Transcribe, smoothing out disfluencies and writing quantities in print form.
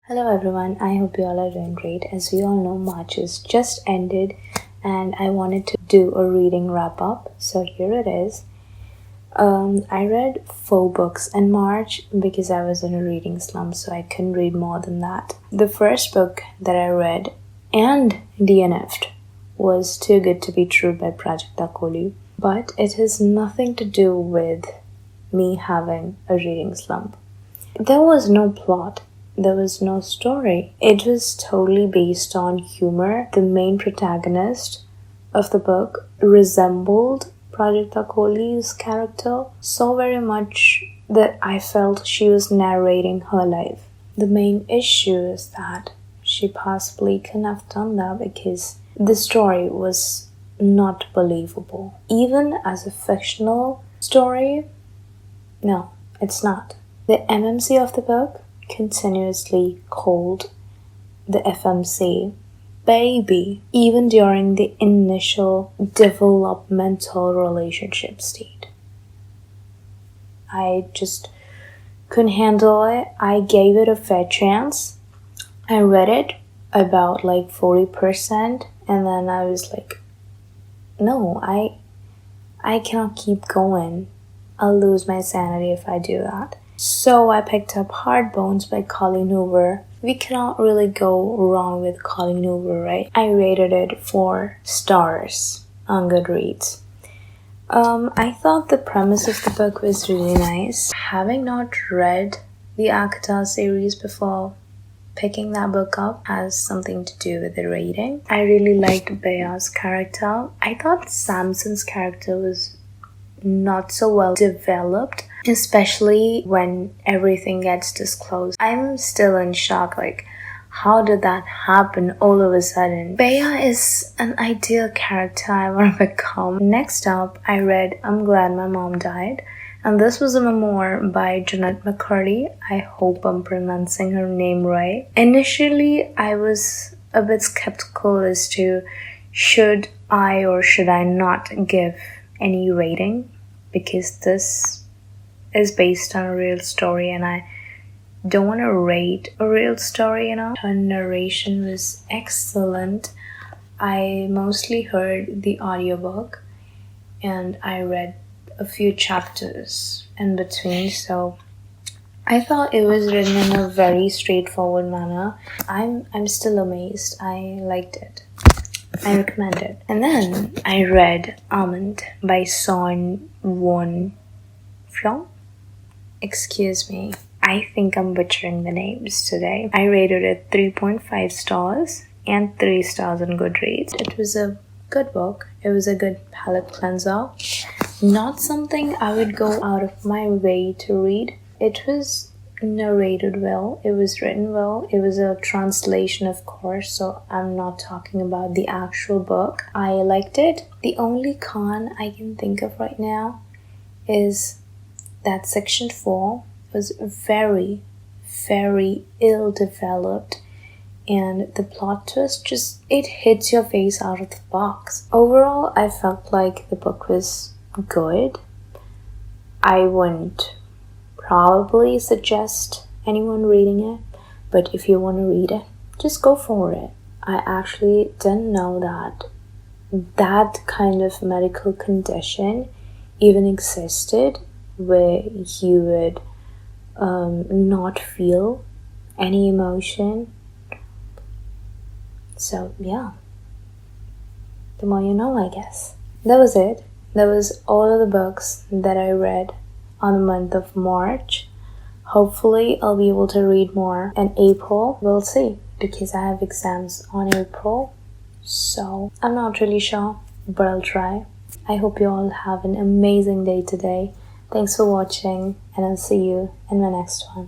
Hello everyone, I hope you all are doing great. As we all know, March has just ended and I wanted to do a reading wrap up. So here it is. I read 4 books in March because I was in a reading slump, so I couldn't read more than that. The first book that I read and DNF'd was Too Good to Be True by Prajakta Kohli, but it has nothing to do with me having a reading slump. There was no plot. There was no story. It was totally based on humor. The main protagonist of the book resembled Prajakta Kohli's character so very much that I felt she was narrating her life. The main issue is that she possibly couldn't have done that because the story was not believable. Even as a fictional story, no, it's not. The MMC of the book continuously called the FMC baby, even during the initial developmental relationship state. I just couldn't handle it. I gave it a fair chance. I read it about 40% and then I was like, no, I cannot keep going. I'll lose my sanity if I do that. So I picked up Hard Bones by Colleen Hoover. We cannot really go wrong with Colleen Hoover, right? I rated it 4 stars on Goodreads. I thought the premise of the book was really nice. Having not read the Akata series before, picking that book up has something to do with the rating. I really liked Bea's character. I thought Samson's character was not so well developed, especially when everything gets disclosed. I'm still in shock, how did that happen all of a sudden? Bea is an ideal character I want to become. Next up, I read I'm Glad My Mom Died, and this was a memoir by Jeanette McCurdy. I hope I'm pronouncing her name right. Initially, I was a bit skeptical as to should I or should I not give any rating, because this is based on a real story and I don't want to rate a real story, Her narration was excellent. I mostly heard the audiobook and I read a few chapters in between, so I thought it was written in a very straightforward manner. I'm still amazed. I liked it. I recommend it. And then I read Almond by Won-Pyung. Excuse me, I think I'm butchering the names today. I rated it 3.5 stars and 3 stars on Goodreads. It was a good book. It was a good palate cleanser. Not something I would go out of my way to read. It was narrated well, it was written well, it was a translation of course, so I'm not talking about the actual book. I liked it. The only con I can think of right now is that section 4 was very, very ill developed and the plot twist it hits your face out of the box. Overall, I felt like the book was good. I wouldn't probably suggest anyone reading it, but if you want to read it, just go for it. I actually didn't know that kind of medical condition even existed where you would not feel any emotion. So yeah, the more you know, I guess. That was it. That was all of the books that I read on the month of March. Hopefully I'll be able to read more in April. We'll see, because I have exams on April, so I'm not really sure, but I'll try. I hope you all have an amazing day today. Thanks for watching and I'll see you in my next one.